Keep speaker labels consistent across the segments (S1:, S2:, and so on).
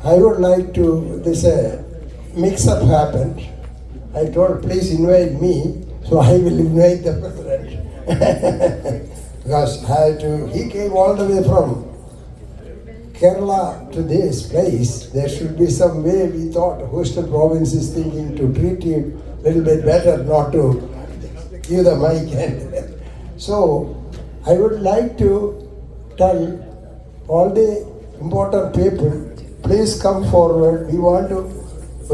S1: I would like to, this mix-up happened. I told, please invite me, so I will invite the president. Because he came all the way from Kerala to this place. There should be some way, we thought, Houston province is thinking to treat you a little bit better, not to give the mic. So, I would like to tell all the important people, please come forward. We want to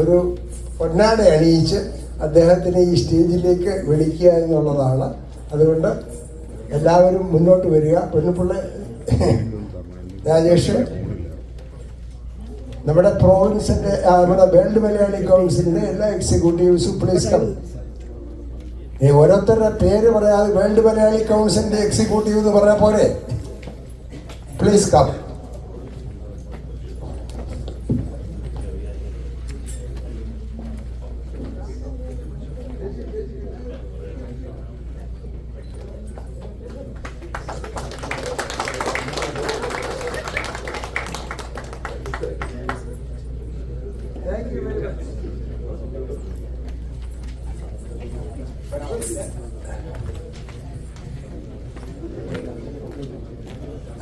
S1: ഒരു പൊന്നാട അണിയിച്ച് അദ്ദേഹത്തിനെ ഈ സ്റ്റേജിലേക്ക് വിളിക്കുക എന്നുള്ളതാണ്. അതുകൊണ്ട് എല്ലാവരും മുന്നോട്ട് വരിക. പെണ്ണുപിള്ള രാജേഷ്, നമ്മുടെ പ്രോവിൻസിന്റെ നമ്മുടെ വേൾഡ് മലയാളി കൗൺസിലിന്റെ എല്ലാ എക്സിക്യൂട്ടീവ്സും പ്ലീസ് കം. ഓരോരുത്തരുടെ പേര് പറയാതെ വേൾഡ് മലയാളി കൗൺസിലിന്റെ എക്സിക്യൂട്ടീവ് എന്ന് പറഞ്ഞാൽ പോരെ? Please come.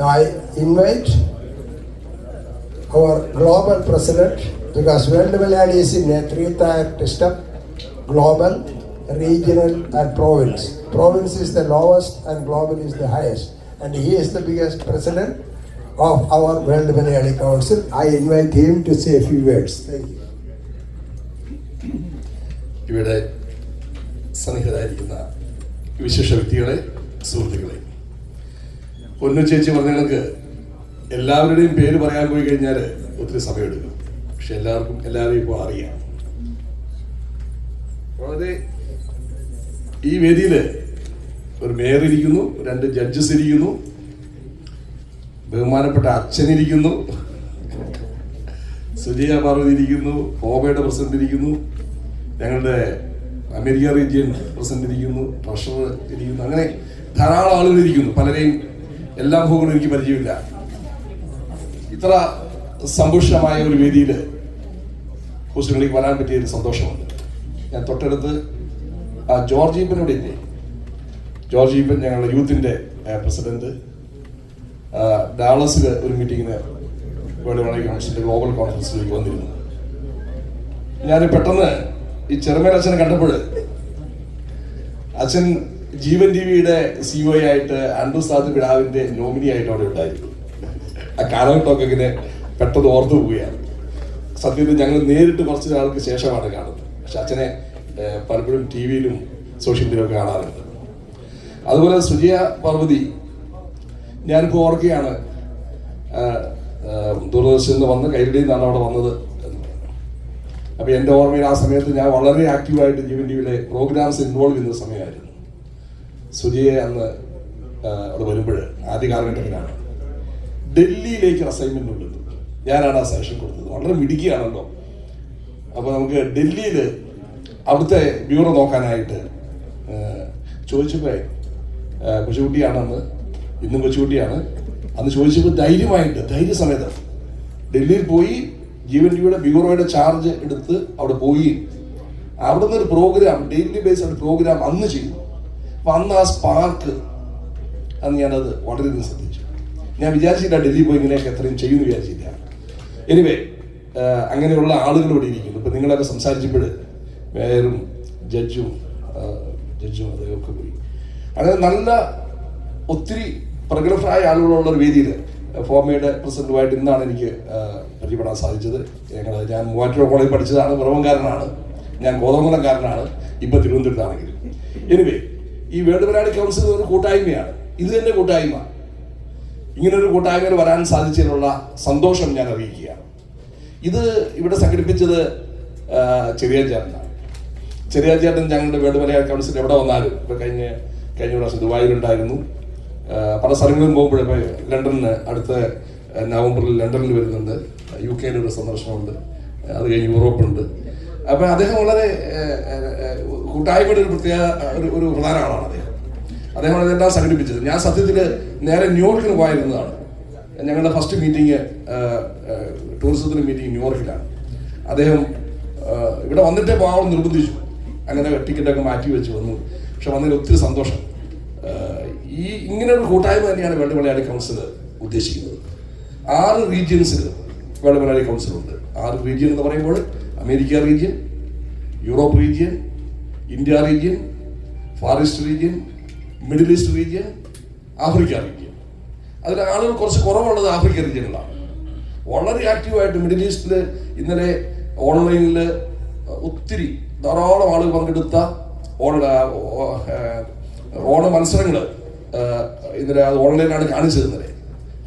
S1: Now I invite our global president, because World Malayali is in a three-tier step: global, regional and province. Province is the lowest and global is the highest. And he is the biggest president of our World Malayali Council. I invite him to say a few words. Thank you.
S2: ഇവിടെ സന്നിഹിതരായിരിക്കുന്ന വിശേഷ വ്യക്തികളെ, സുഹൃത്തുക്കളെ, പൊന്നു ചേച്ചി പറഞ്ഞങ്ങൾക്ക് എല്ലാവരുടെയും പേര് പറയാൻ പോയി കഴിഞ്ഞാൽ ഒത്തിരി സമയമെടുക്കും. പക്ഷെ എല്ലാവരെയും ഇപ്പോൾ അറിയാം. വളരെ ഈ വേദിയിൽ ഒരു മേയർ ഇരിക്കുന്നു, 2 ജഡ്ജസ് ഇരിക്കുന്നു, ബഹുമാനപ്പെട്ട അച്ഛനിരിക്കുന്നു, സുജയ പാർവതി ഇരിക്കുന്നു, ഓബയുടെ പ്രസിഡന്റ് ഇരിക്കുന്നു, ഞങ്ങളുടെ അമേരിക്ക റീജിയൻ പ്രസിഡന്റ് ഇരിക്കുന്നു, ട്രഷറർ ഇരിക്കുന്നു, അങ്ങനെ ധാരാളം ആളുകൾ ഇരിക്കുന്നു. പലരെയും എല്ലാ മുഖങ്ങളും എനിക്ക് പരിചയമില്ല. ഇത്ര സമ്പുഷ്ടമായ ഒരു വേദിയിൽ ഹൂസ്റ്റണിലേക്ക് വരാൻ പറ്റിയ ഒരു സന്തോഷമുണ്ട്. ഞാൻ തൊട്ടടുത്ത് ജോർജ് ഈപ്പനോട് ഇല്ലേ, ജോർജ് ഈപ്പൻ ഞങ്ങളുടെ യൂത്തിൻ്റെ പ്രസിഡന്റ് ഡാളസിൽ ഒരു മീറ്റിങ്ങിന് വേൾഡ് മലയാളി കൗൺസിലിൻ്റെ ഗ്ലോബൽ കോൺഫറൻസിലേക്ക് വന്നിരുന്നു. ഞാൻ പെട്ടെന്ന് ഈ ചെറുമേൽ അച്ഛനെ കണ്ടപ്പോൾ, അച്ഛൻ ജീവൻ ടിവിയുടെ CEO ആയിട്ട് അൻഡ്രു സാദ് പിതാവിന്റെ നോമിനി ആയിട്ട് അവിടെ ഉണ്ടായിരുന്നു. ആ കാലഘട്ടമൊക്കെ ഇങ്ങനെ പെട്ടെന്ന് ഓർത്തു പോവുകയാണ്. സത്യത്തിൽ ഞങ്ങൾ നേരിട്ട് കുറച്ച് നാൾക്ക് ശേഷമാണ് കാണുന്നത്. പക്ഷെ അച്ഛനെ പലപ്പോഴും TV-യിലും സോഷ്യൽ മീഡിയയിലൊക്കെ കാണാറുണ്ട്. അതുപോലെ സുജയ പാർവതി, ഞാനിപ്പോൾ ഓർക്കുകയാണ്, ദൂരദർശനിൽ നിന്ന് വന്ന് കൈരളിയിൽ നിന്നാണ് അവിടെ വന്നത്. അപ്പോൾ എൻ്റെ ഓർമ്മയിൽ ആ സമയത്ത് ഞാൻ വളരെ ആക്റ്റീവായിട്ട് ജീവൻ ടിവിയിലെ പ്രോഗ്രാംസ് ഇൻവോൾവ് ചെയ്യുന്ന സമയമായിരുന്നു. സുജയെ അന്ന് അവിടെ വരുമ്പോൾ ആദ്യ കാലഘട്ടത്തിലാണ് ഡൽഹിയിലേക്ക് അസൈൻമെന്റ് ഉള്ളത്. ഞാനാണ് ആ സജഷൻ കൊടുത്തത്. വളരെ മിടുക്കിയാണല്ലോ. അപ്പോൾ നമുക്ക് ഡൽഹിയിൽ അവിടുത്തെ ബ്യൂറോ നോക്കാനായിട്ട് ചോദിച്ചപ്പോൾ, കൊച്ചുകുട്ടിയാണെന്ന്, ഇന്നും കൊച്ചുകുട്ടിയാണ്, അന്ന് ചോദിച്ചപ്പോൾ ധൈര്യസമേതം ഡൽഹിയിൽ പോയി ജീവൻ ടിവിയുടെ ബ്യൂറോയുടെ ചാർജ് എടുത്ത് അവിടെ പോയി അവിടുന്ന് ഒരു പ്രോഗ്രാം, ഡെയിലി ബേസ്ഡ് പ്രോഗ്രാം അന്ന് ചെയ്തു. അപ്പം അന്ന് ആ സ്പാർക്ക്, അന്ന് ഞാനത് വളരെയധികം ശ്രദ്ധിച്ചു. ഞാൻ വിചാരിച്ചില്ല ഡൽഹി പോയി ഇങ്ങനെയൊക്കെ എത്രയും ചെയ്യുമെന്ന് വിചാരിച്ചില്ല. എനിവേ, അങ്ങനെയുള്ള ആളുകൾ ഇവിടെ ഇരിക്കുന്നു. ഇപ്പം നിങ്ങളൊക്കെ സംസാരിച്ചപ്പോൾ മേയറും ജഡ്ജും അതൊക്കെ പോയി. അങ്ങനെ നല്ല ഒത്തിരി പ്രഗത്ഭരായ ആളുകളുള്ള ഒരു വേദിയിൽ ഫോമയുടെ പ്രസിഡന്റുമായിട്ട് ഇന്നാണ് എനിക്ക് പരിചയപ്പെടാൻ സാധിച്ചത്. ഞാൻ മൂവാറ്റുപുഴ കോളേജിൽ പഠിച്ചതാണ്, പിറവംകാരനാണ്. ഞാൻ കോതമംഗലംകാരനാണ്, ഇപ്പം തിരുവനന്തപുരത്താണെങ്കിലും. എനിവേ, ഈ വേൾഡ് മലയാളി കൗൺസിൽ ഒരു കൂട്ടായ്മയാണ്. ഇത് തന്നെ കൂട്ടായ്മ. ഇങ്ങനൊരു കൂട്ടായ്മയിൽ വരാൻ സാധിച്ചതിനുള്ള സന്തോഷം ഞാൻ അറിയിക്കുകയാണ്. ഇത് ഇവിടെ സംഘടിപ്പിച്ചത് ചെറിയാഞ്ചേട്ടനാണ്. ചെറിയാഞ്ചേട്ടൻ ഞങ്ങളുടെ വേൾഡ് മലയാളി കൗൺസിൽ എവിടെ വന്നാലും, ഇപ്പോൾ കഴിഞ്ഞ പ്രാവശ്യം ദുബായിലുണ്ടായിരുന്നു, പല സ്ഥലങ്ങളിലും പോകുമ്പോഴേ, ഇപ്പോൾ ലണ്ടനിന് അടുത്ത നവംബറിൽ ലണ്ടനിൽ വരുന്നുണ്ട്, UK ഒരു സന്ദർശനമുണ്ട്, അത് കഴിഞ്ഞ് യൂറോപ്പുണ്ട്. അപ്പം അദ്ദേഹം വളരെ കൂട്ടായ്മയുടെ ഒരു പ്രത്യേക ഒരു പ്രധാന ആളാണ് അദ്ദേഹമാണ് ഇതെല്ലാം സംഘടിപ്പിച്ചത്. ഞാൻ സത്യത്തിൽ നേരെ ന്യൂയോർക്കിന് പോയിരുന്നതാണ്. ഞങ്ങളുടെ ഫസ്റ്റ് മീറ്റിംഗ് ടൂറിസത്തിന് മീറ്റിംഗ് ന്യൂയോർക്കിലാണ്. അദ്ദേഹം ഇവിടെ വന്നിട്ടേ പോകാൻ നിർബന്ധിച്ചു. അങ്ങനെ ടിക്കറ്റൊക്കെ മാറ്റി വെച്ച് വന്നു. പക്ഷെ വന്നതിൽ ഒത്തിരി സന്തോഷം. ഈ ഇങ്ങനെയൊരു കൂട്ടായ്മ തന്നെയാണ് വേൾഡ് മലയാളി കൗൺസിൽ ഉദ്ദേശിക്കുന്നത്. 6 റീജിയൻസിൽ വേൾഡ് മലയാളി കൗൺസിലുണ്ട്. 6 റീജിയൻ എന്ന് പറയുമ്പോൾ America region, Europe region, India region, far east region, middle east region, Africa region. അതിൽ ആളുകൾ കുറച്ച് കുറവുള്ളത് ആഫ്രിക്ക റീജിയനിലാണ്. വളരെ ആക്റ്റീവായിട്ട് മിഡിൽ ഈസ്റ്റിൽ ഇന്നലെ ഓൺലൈനിൽ ഒത്തിരി ധാരാളം ആളുകൾ പങ്കെടുത്ത ഓണ മത്സരങ്ങൾ ഇന്നലെ അത് ഓൺലൈനാണ് കാണിച്ചത്. ഇന്നലെ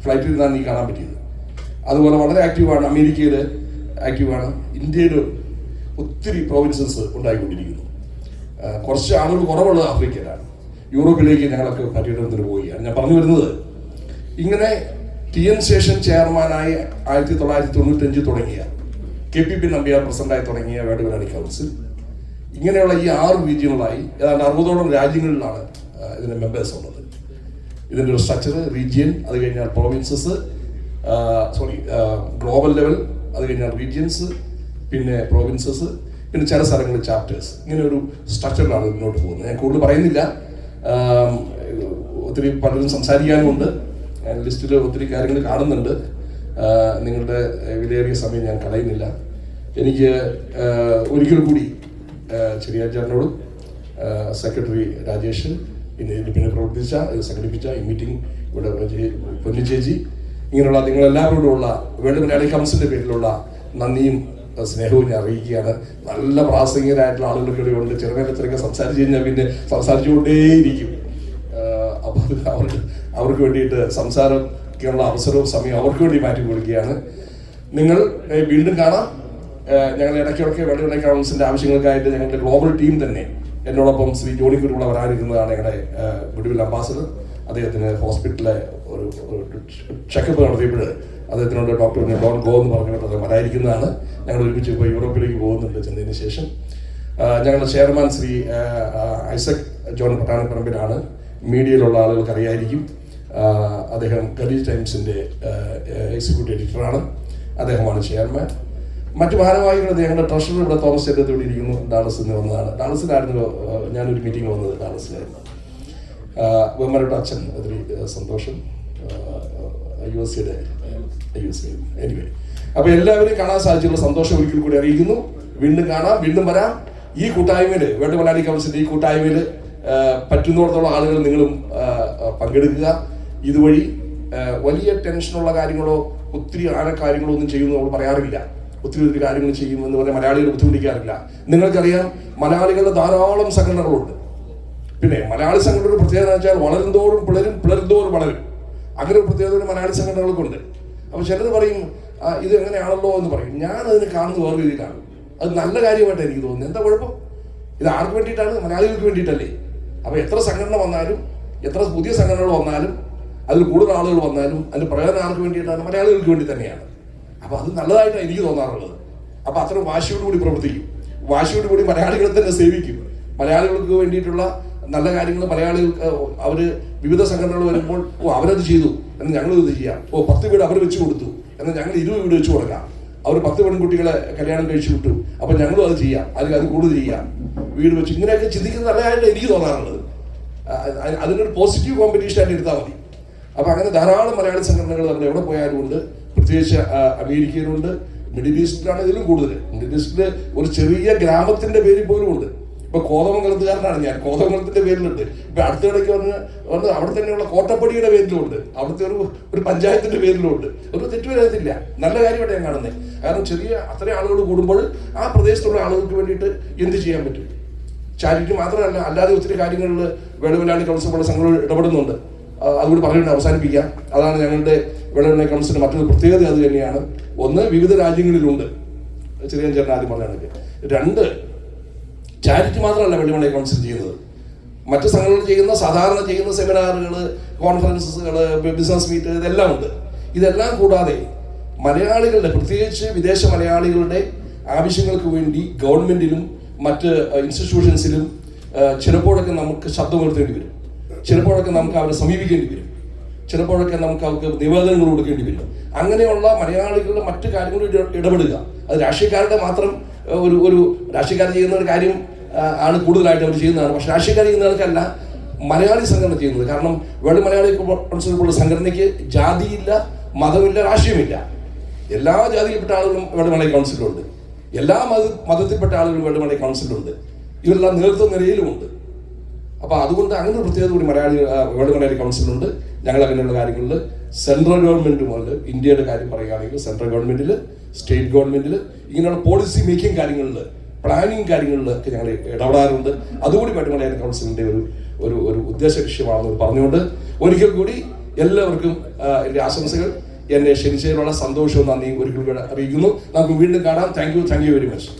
S2: ഫ്ലൈറ്റിൽ നിന്നാണ് എനിക്ക് കാണാൻ പറ്റിയത്. അതുപോലെ വളരെ ആക്റ്റീവാണ് അമേരിക്കയിൽ, ആക്റ്റീവാണ് ഇന്ത്യയിൽ. ഒത്തിരി പ്രോവിൻസസ് ഉണ്ടായിക്കൊണ്ടിരിക്കുന്നു. കുറച്ച് ആളുകൾ കുറവുള്ളത് ആഫ്രിക്കയിലാണ്. യൂറോപ്പിലേക്ക് ഞങ്ങളൊക്കെ പര്യടനത്തിന് പോവുകയാണ്. ഞാൻ പറഞ്ഞു വരുന്നത്, ഇങ്ങനെ TN ശേഷൻ ചെയർമാനായി 1995 തുടങ്ങിയ KPP നമ്പ്യാർ പ്രസിഡന്റായി തുടങ്ങിയ വേൾഡ് മലയാളി കൗൺസിൽ ഇങ്ങനെയുള്ള ഈ 6 റീജിയനുകളായി ഏതാണ്ട് 60ഓളം രാജ്യങ്ങളിലാണ് ഇതിന്റെ മെമ്പേഴ്സ് ഉള്ളത്. ഇതിൻ്റെ ഒരു സ്ട്രക്ചർ റീജിയൻ, അത് കഴിഞ്ഞാൽ പ്രോവിൻസസ്, ഗ്ലോബൽ ലെവൽ, അത് കഴിഞ്ഞാൽ റീജിയൻസ്, പിന്നെ പ്രോവിൻസസ്, പിന്നെ ചില സ്ഥലങ്ങളിൽ ചാപ്റ്റേഴ്സ്. ഇങ്ങനെ ഒരു സ്ട്രക്ചറിലാണ് മുന്നോട്ട് പോകുന്നത്. ഞാൻ കൂടുതൽ പറയുന്നില്ല. ഒത്തിരി പലരും സംസാരിക്കാനുമുണ്ട്. ലിസ്റ്റിൽ ഒത്തിരി കാര്യങ്ങൾ കാണുന്നുണ്ട്. നിങ്ങളുടെ വിലയേറിയ സമയം ഞാൻ കളയുന്നില്ല. എനിക്ക് ഒരിക്കൽ കൂടി ചെറിയാച്ചാറിനോടും സെക്രട്ടറി രാജേഷ്, പിന്നെ പ്രവർത്തിച്ച സംഘടിപ്പിച്ച ഈ മീറ്റിംഗ് ഇവിടെ പൊന്നിച്ചേച്ചി, ഇങ്ങനെയുള്ള നിങ്ങളെല്ലാവരോടുമുള്ള വേൾഡ് മലയാളി കൗൺസിലിൻ്റെ പേരിലുള്ള നന്ദിയും സ്നേഹവും ഞാൻ അറിയിക്കുകയാണ്. നല്ല പ്രാസംഗികരായിട്ടുള്ള ആളുകളൊക്കെ ഇവിടെ ഉണ്ട്. ചെറുനേരത്തിലൊക്കെ സംസാരിച്ച് കഴിഞ്ഞാൽ പിന്നെ സംസാരിച്ചുകൊണ്ടേയിരിക്കും. അപ്പോൾ അവർക്ക് വേണ്ടിയിട്ട് സംസാരത്തിനുള്ള അവസരവും സമയവും അവർക്ക് വേണ്ടി മാറ്റി കൊടുക്കുകയാണ്. നിങ്ങൾ വീണ്ടും കാണാം. ഞങ്ങൾ ഇടയ്ക്കിടയ്ക്ക് വേൾഡ് മലയാളി കൗൺസിലിൻ്റെ ആവശ്യങ്ങൾക്കായിട്ട് ഞങ്ങളുടെ ഗ്ലോബൽ ടീം തന്നെ എന്നോടൊപ്പം ശ്രീ ജോണി കുരുവിള വരാനിരിക്കുന്നതാണ്. ഞങ്ങളുടെ ഗുഡ്വിൽ അംബാസഡർ. അദ്ദേഹത്തിന് ഹോസ്പിറ്റലിലെ ഒരു ചെക്കപ്പ് നടത്തിയപ്പോൾ അദ്ദേഹത്തിനോട് ഡോക്ടർ ഡോൺ ഗോ എന്ന് പറഞ്ഞുകൊണ്ട് അദ്ദേഹം വരാതിരിക്കുന്നതാണ്. ഞങ്ങൾ ഒരുമിച്ച് ഇപ്പോൾ യൂറോപ്പിലേക്ക് പോകുന്നുണ്ട്. ചെന്നതിന് ശേഷം ഞങ്ങളുടെ ചെയർമാൻ ശ്രീ ഐസക് ജോൺ പട്ടാണിപ്പറമ്പിലാണ്. മീഡിയയിലുള്ള ആളുകൾക്ക് അറിയായിരിക്കും. അദ്ദേഹം ഖലീജ് ടൈംസിൻ്റെ എക്സിക്യൂട്ടീവ് എഡിറ്ററാണ്. അദ്ദേഹമാണ് ചെയർമാൻ. മറ്റു ഭാരവാഹികൾ ഞങ്ങളുടെ ട്രഷറർ ഇവിടെ തോമസ് ചേട്ടത്ത് ഇവിടെ ഇരിക്കുന്നു. ഡാളസിൽ നിന്ന് വന്നതാണ്. ഡാളസിലായിരുന്നു ഞാനൊരു മീറ്റിംഗ് വന്നത്. ഡാളസിലായിരുന്നു. ബഹുമാനപ്പെട്ട അച്ഛൻ, ഒത്തിരി സന്തോഷം. USA എനിവേ, അപ്പോൾ എല്ലാവരും കാണാൻ സാധിച്ചുള്ള സന്തോഷം ഒരിക്കൽ കൂടി അറിയിക്കുന്നു. വീണ്ടും കാണാം, വീണ്ടും വരാം. ഈ കൂട്ടായ്മയിൽ, വേൾഡ് മലയാളി കൗൺസിലിൻ്റെ ഈ കൂട്ടായ്മയിൽ പറ്റുന്നിടത്തോളം ആളുകൾ നിങ്ങളും പങ്കെടുക്കുക. ഇതുവഴി വലിയ ടെൻഷനുള്ള കാര്യങ്ങളോ ഒത്തിരി കാര്യങ്ങളോ ഒന്നും ചെയ്യുമെന്ന് നമ്മൾ പറയാറില്ല. ഒത്തിരി കാര്യങ്ങൾ ചെയ്യുമെന്ന് പറഞ്ഞാൽ മലയാളികൾ ബുദ്ധിമുട്ടിക്കാറില്ല. നിങ്ങൾക്കറിയാം, മലയാളികളുടെ ധാരാളം സംഘടനകളുണ്ട്. പിന്നെ മലയാളി സംഘടനയുടെ പ്രത്യേകത എന്ന് വെച്ചാൽ വളരുന്തോറും പിളരുന്തോറും വളരും. അങ്ങനെ ഒരു പ്രത്യേകത മലയാളി സംഘടനകൾക്കുണ്ട്. അപ്പോൾ ചിലർ പറയും ഇത് എങ്ങനെയാണല്ലോ എന്ന് പറയും. ഞാൻ അതിന് കാണുന്ന വേറെ രീതിയിലാണ്. അത് നല്ല കാര്യമായിട്ട് എനിക്ക് തോന്നുന്നത്. എന്താ കുഴപ്പം? ഇത് ആർക്ക് വേണ്ടിയിട്ടാണ്? മലയാളികൾക്ക് വേണ്ടിയിട്ടല്ലേ? അപ്പോൾ എത്ര സംഘടന വന്നാലും, എത്ര പുതിയ സംഘടനകൾ വന്നാലും, അതിൽ കൂടുതൽ ആളുകൾ വന്നാലും അതിൻ്റെ പ്രയോജനം ആർക്ക് വേണ്ടിയിട്ടാണ്? മലയാളികൾക്ക് വേണ്ടി തന്നെയാണ്. അപ്പോൾ അത് നല്ലതായിട്ടാണ് എനിക്ക് തോന്നാറുള്ളത്. അപ്പോൾ അത്ര വാശിയോടുകൂടി പ്രവർത്തിക്കും, വാശിയോടുകൂടി മലയാളികളെ തന്നെ സേവിക്കും. മലയാളികൾക്ക് വേണ്ടിയിട്ടുള്ള നല്ല കാര്യങ്ങൾ മലയാളികൾക്ക് അവർ വിവിധ സംഘടനകൾ വരുമ്പോൾ അവരത് ചെയ്തു എന്ന് ഞങ്ങളിത് ചെയ്യാം. 10 വീട് അവർ വെച്ച് കൊടുത്തു എന്നാൽ ഞങ്ങൾ 20 വീട് വെച്ച് കൊടുക്കാം. അവർ 10 പെൺകുട്ടികളെ കല്യാണം കഴിച്ചു വിട്ടു, അപ്പം ഞങ്ങളും അത് ചെയ്യാം, അല്ലെങ്കിൽ അത് കൂടുതൽ ചെയ്യാം, വീട് വെച്ച്. ഇങ്ങനെയൊക്കെ ചിന്തിക്കുന്നത് നല്ലതായിട്ട് എനിക്ക് തോന്നാറുള്ളത്. അതിനൊരു പോസിറ്റീവ് കോമ്പറ്റീഷൻ ആയിട്ട് എടുത്താൽ മതി. അപ്പം അങ്ങനെ ധാരാളം മലയാളി സംഘടനകൾ നമ്മൾ എവിടെ പോയാലും ഉണ്ട്. പ്രത്യേകിച്ച് അമേരിക്കയിലുണ്ട്, മിഡിൽ ഈസ്റ്റിലാണ് ഇതിലും കൂടുതൽ. മിഡിൽ ഈസ്റ്റിൽ ഒരു ചെറിയ ഗ്രാമത്തിന്റെ പേരിൽ പോലും ഉണ്ട്. ഇപ്പൊ കോതമംഗലത്തുകാരനാണ് ഞാൻ, കോതമംഗലത്തിന്റെ പേരിലുണ്ട്. ഇപ്പൊ അടുത്തിടയ്ക്ക് വന്ന് അവിടെ തന്നെയുള്ള കോട്ടപ്പടിയുടെ പേരിലുണ്ട്, അവിടുത്തെ ഒരു പഞ്ചായത്തിന്റെ പേരിലുണ്ട്. ഒരു തെറ്റ് വരത്തില്ല, നല്ല കാര്യമായിട്ട് ഞാൻ കാണുന്നത്. കാരണം ചെറിയ അത്രയും ആളുകൾ കൂടുമ്പോൾ ആ പ്രദേശത്തുള്ള ആളുകൾക്ക് വേണ്ടിയിട്ട് എന്ത് ചെയ്യാൻ പറ്റും? ചാരിറ്റി മാത്രമല്ല, അല്ലാതെ ഒത്തിരി കാര്യങ്ങളിൽ വേൾഡ് മലയാളി കൗൺസിൽ പോലെ സംഘങ്ങൾ ഇടപെടുന്നുണ്ട്. അതുകൂടി പറഞ്ഞിട്ട് അവസാനിപ്പിക്കാം. അതാണ് ഞങ്ങളുടെ വേൾഡ് മലയാളി കൗൺസിലിന്റെ മറ്റൊരു പ്രത്യേകത. അത് തന്നെയാണ്. ഒന്ന്, വിവിധ രാജ്യങ്ങളിലുണ്ട്, ചെറിയ ചേട്ടൻ ആദ്യം പറഞ്ഞാണെങ്കിൽ. 2, ചാരിറ്റി മാത്രമല്ല വേൾഡ് മലയാളി കൗൺസിൽ ചെയ്യുന്നത്. മറ്റ് സംഘടനകൾ ചെയ്യുന്ന സാധാരണ ചെയ്യുന്ന സെമിനാറുകൾ, കോൺഫറൻസുകൾ, ബിസിനസ് മീറ്റ്, ഇതെല്ലാം ഉണ്ട്. ഇതെല്ലാം കൂടാതെ മലയാളികളുടെ, പ്രത്യേകിച്ച് വിദേശ മലയാളികളുടെ ആവശ്യങ്ങൾക്ക് വേണ്ടി ഗവൺമെന്റിലും മറ്റ് ഇൻസ്റ്റിറ്റ്യൂഷൻസിലും ചിലപ്പോഴൊക്കെ നമുക്ക് ശബ്ദമുയർത്തേണ്ടി വരും. ചിലപ്പോഴൊക്കെ നമുക്ക് അവരെ സമീപിക്കേണ്ടി വരും. ചിലപ്പോഴൊക്കെ നമുക്ക് അവർക്ക് നിവേദനങ്ങൾ കൊടുക്കേണ്ടി വരും. അങ്ങനെയുള്ള മലയാളികളുടെ മറ്റു കാര്യങ്ങളിൽ ഇടപെടുക. അത് രാഷ്ട്രീയക്കാരുടെ മാത്രം ഒരു രാഷ്ട്രീയക്കാർ ചെയ്യുന്ന ഒരു കാര്യം ആണ് കൂടുതലായിട്ട് അവർ ചെയ്യുന്നതാണ്. പക്ഷെ രാഷ്ട്രീയക്കാർ ചെയ്യുന്നവർക്കല്ല മലയാളി സംഘടന ചെയ്യുന്നത്. കാരണം വേൾഡ് മലയാളി കൗൺസിൽ പോലുള്ള സംഘടനയ്ക്ക് ജാതിയില്ല, മതമില്ല, രാഷ്ട്രീയമില്ല. എല്ലാ ജാതിയിൽപ്പെട്ട ആളുകളും വേൾഡ് മലയാളി കൗൺസിലുണ്ട്, എല്ലാ മതത്തിൽപ്പെട്ട ആളുകളും വേൾഡ് മലയാളി കൗൺസിലുണ്ട്, ഇവരെല്ലാം നേതൃത്വ നിരയിലുമുണ്ട്. അപ്പോൾ അതുകൊണ്ട് അങ്ങനെ ഒരു പ്രത്യേകത കൂടി വേൾഡ് മലയാളി കൗൺസിലുണ്ട്. ഞങ്ങൾ അങ്ങനെയുള്ള കാര്യങ്ങളിൽ സെൻട്രൽ ഗവൺമെന്റ് മുതൽ ഇന്ത്യയുടെ കാര്യം പറയുകയാണെങ്കിൽ സെൻട്രൽ ഗവൺമെന്റിൽ, സ്റ്റേറ്റ് ഗവൺമെന്റിൽ ഇങ്ങനെയുള്ള പോളിസി മേക്കിംഗ് കാര്യങ്ങളിൽ, പ്ലാനിങ് കാര്യങ്ങളിലൊക്കെ ഞങ്ങൾ ഇടപെടാറുണ്ട്. അതുകൂടി വേൾഡ് മലയാളി കൗൺസിലിന്റെ ഒരു ഉദ്ദേശ ലക്ഷ്യമാണെന്ന് പറഞ്ഞുകൊണ്ട് ഒരിക്കൽ കൂടി എല്ലാവർക്കും എൻ്റെ ആശംസകൾ, എന്നെ ക്ഷണിച്ചതിനുള്ള സന്തോഷവും നന്ദിയും ഒരിക്കൽ കൂടി അറിയിക്കുന്നു. നമുക്ക് വീണ്ടും കാണാം. Thank you very much.